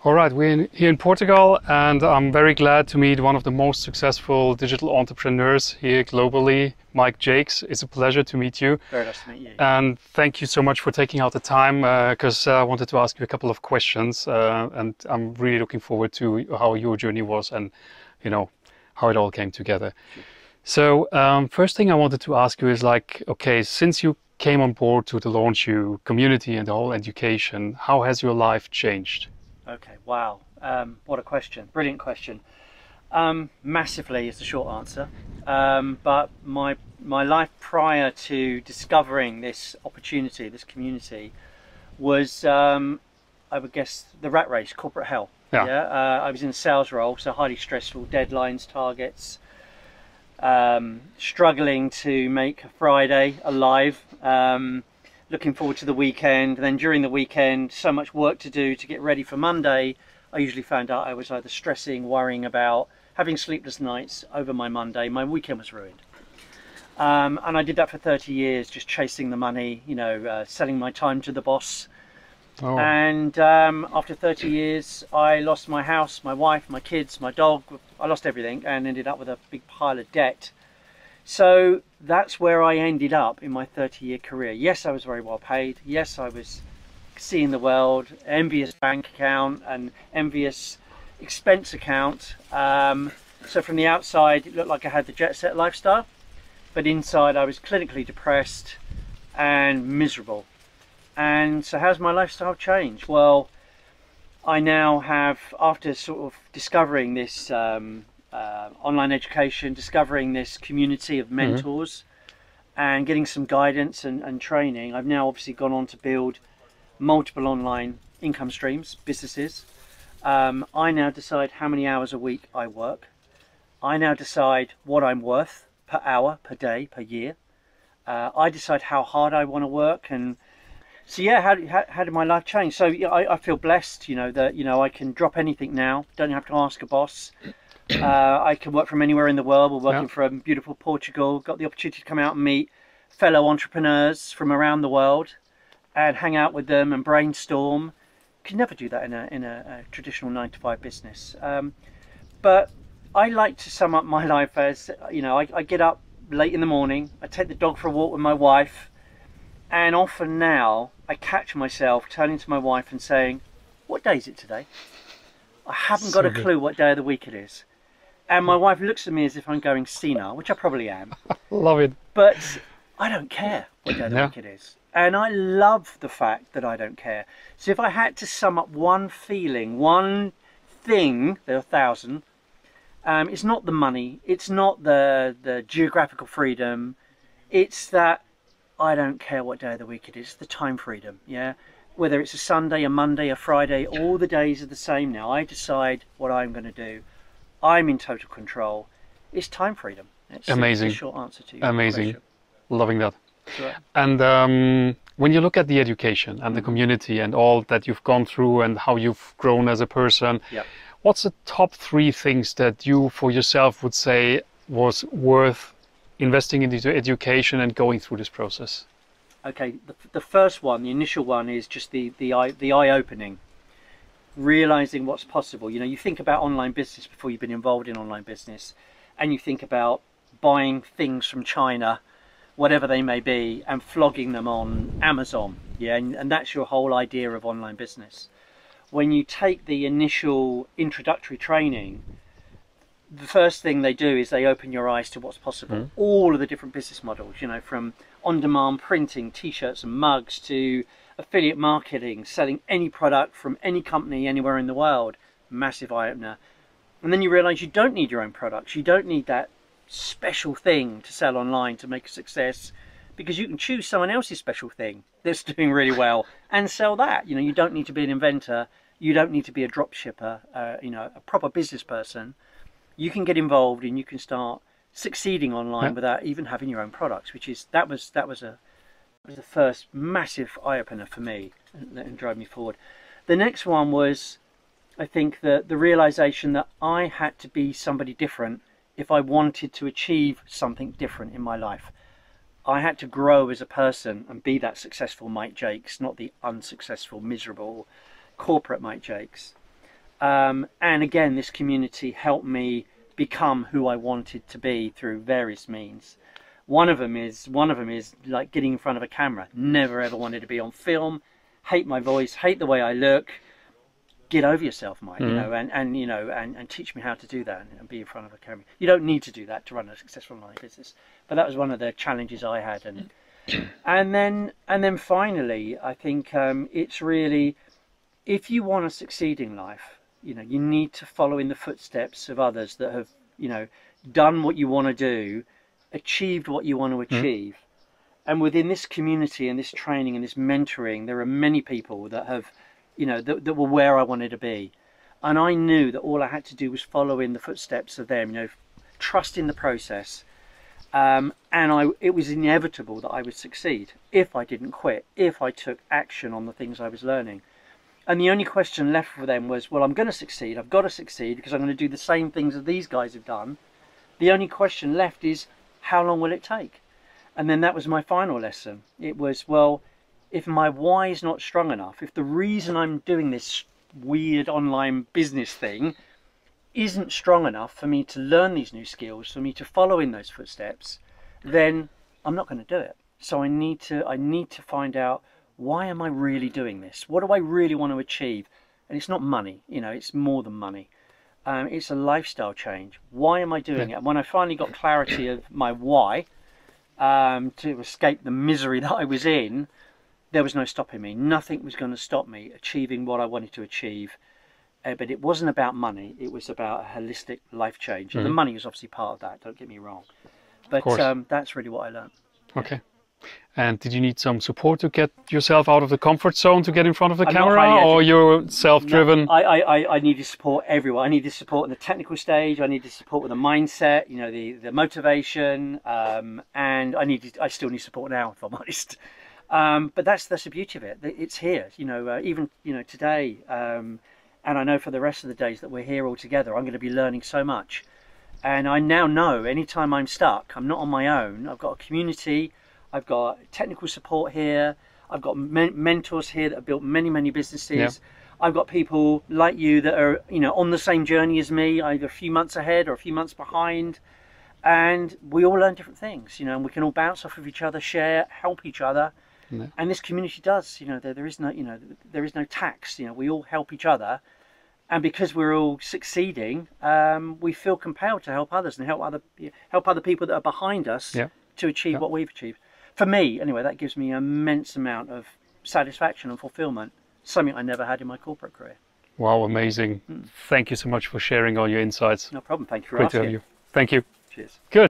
All right, here in Portugal, and I'm very glad to meet one of the most successful digital entrepreneurs here globally, Mike Jacques. It's a pleasure to meet you. Very nice to meet you. And thank you so much for taking out the time, because I wanted to ask you a couple of questions, and I'm really looking forward to how your journey was and, you know, how it all came together. Sure. So first thing I wanted to ask you is like, okay, since you came on board to the Launch You community and the whole education, how has your life changed? Okay, wow. What a question. Brilliant question. Massively is the short answer. But my life prior to discovering this opportunity, this community, was, I would guess, the rat race, corporate hell. Yeah. I was in a sales role, so highly stressful, deadlines, targets, struggling to make a Friday alive, looking forward to the weekend. And then during the weekend, so much work to do to get ready for Monday. I usually found out I was either stressing, worrying about, having sleepless nights over my Monday. My weekend was ruined. And I did that for 30 years, just chasing the money, you know, selling my time to the boss. Oh. And after 30 years, I lost my house, my wife, my kids, my dog. I lost everything and ended up with a big pile of debt. So that's where I ended up in my 30-year career. Yes, I was very well paid. Yes, I was seeing the world, envious bank account and envious expense account. So from the outside, it looked like I had the jet set lifestyle, but inside I was clinically depressed and miserable. And so how's my lifestyle changed? Well, I now have, after sort of discovering this online education, discovering this community of mentors, and getting some guidance and training, I've now obviously gone on to build multiple online income streams, businesses. I now decide how many hours a week I work. I now decide what I'm worth per hour, per day, per year. I decide how hard I want to work. And so yeah, how did my life change? So yeah, I feel blessed, you know, that, you know, I can drop anything now, don't have to ask a boss. I can work from anywhere in the world. We're working from beautiful Portugal. Got the opportunity to come out and meet fellow entrepreneurs from around the world and hang out with them and brainstorm. Could never do that in a traditional 9-to-5 business. But I like to sum up my life as, you know, I get up late in the morning, I take the dog for a walk with my wife, and often now I catch myself turning to my wife and saying, "What day is it today? I haven't got a clue what day of the week it is." And my wife looks at me as if I'm going senile, which I probably am. Love it. But I don't care what day of the week it is. And I love the fact that I don't care. So if I had to sum up one feeling, one thing, there are 1,000, it's not the money, it's not the geographical freedom, it's that I don't care what day of the week it is, the time freedom, yeah? Whether it's a Sunday, a Monday, a Friday, all the days are the same now. I decide what I'm going to do. I'm in total control. It's time freedom. It's amazing. a short answer to you. Amazing. Loving that. Sure. And when you look at the education and the community and all that you've gone through and how you've grown as a person, what's the top 3 things that you for yourself would say was worth investing into education and going through this process? Okay, the first one, the initial one, is just the eye-opening. Realizing what's possible. You know, you think about online business before you've been involved in online business, and you think about buying things from China, whatever they may be, and flogging them on Amazon. Yeah, and that's your whole idea of online business. When you take the initial introductory training, the first thing they do is they open your eyes to what's possible. All of the different business models, you know, from on-demand printing, t-shirts and mugs, to affiliate marketing, selling any product from any company anywhere in the world. Massive eye-opener. And then you realize you don't need your own products. You don't need that special thing to sell online to make a success, because you can choose someone else's special thing that's doing really well and sell that. You know, you don't need to be an inventor. You don't need to be a drop shipper, you know, a proper business person. You can get involved and you can start succeeding online without even having your own products, which is, that was the first massive eye-opener for me and drove me forward. The next one was, I think, the realization that I had to be somebody different if I wanted to achieve something different in my life. I had to grow as a person and be that successful Mike Jacques, not the unsuccessful, miserable corporate Mike Jacques. And again, this community helped me become who I wanted to be through various means. One of them is like getting in front of a camera. Never ever wanted to be on film. Hate my voice. Hate the way I look. Get over yourself, Mike. You know, and teach me how to do that and be in front of a camera. You don't need to do that to run a successful online business, but that was one of the challenges I had. And then finally, I think it's really, if you want to succeed in life, you know, you need to follow in the footsteps of others that have, you know, done what you want to do, achieved what you want to achieve. And within this community and this training and this mentoring, there are many people that have, you know, that were where I wanted to be. And I knew that all I had to do was follow in the footsteps of them, you know, trust in the process. It was inevitable that I would succeed if I didn't quit, if I took action on the things I was learning. And the only question left for them was, well, I'm going to succeed. I've got to succeed because I'm going to do the same things that these guys have done. The only question left is, how long will it take? And then that was my final lesson. It was, well, if my why is not strong enough, if the reason I'm doing this weird online business thing isn't strong enough for me to learn these new skills, for me to follow in those footsteps, then I'm not going to do it. So I need to find out, why am I really doing this? What do I really want to achieve? And it's not money, you know, it's more than money. It's a lifestyle change. Why am I doing it? And when I finally got clarity of my why, to escape the misery that I was in, there was no stopping me. Nothing was going to stop me achieving what I wanted to achieve. But it wasn't about money. It was about a holistic life change. And the money was obviously part of that, don't get me wrong. But that's really what I learned. Okay. And did you need some support to get yourself out of the comfort zone to get in front of the camera, or you're self-driven? No, I needed support everywhere. I needed support in the technical stage. I needed support with the mindset, you know, the motivation, and I still need support now, if I'm honest. But that's the beauty of it. It's here, you know, even, you know, today, and I know for the rest of the days that we're here all together, I'm going to be learning so much. And I now know anytime I'm stuck, I'm not on my own. I've got a community. I've got technical support here. I've got mentors here that have built many, many businesses. Yeah. I've got people like you that are, you know, on the same journey as me, either a few months ahead or a few months behind. And we all learn different things, you know, and we can all bounce off of each other, share, help each other. Yeah. And this community does, you know, there is no, you know, there is no tax, you know, we all help each other. And because we're all succeeding, we feel compelled to help others and help other people that are behind us to achieve what we've achieved. For me, anyway, that gives me an immense amount of satisfaction and fulfillment, something I never had in my corporate career. Wow, amazing. Thank you so much for sharing all your insights. No problem. Thank you for asking. Great to have you. Thank you. Cheers. Good.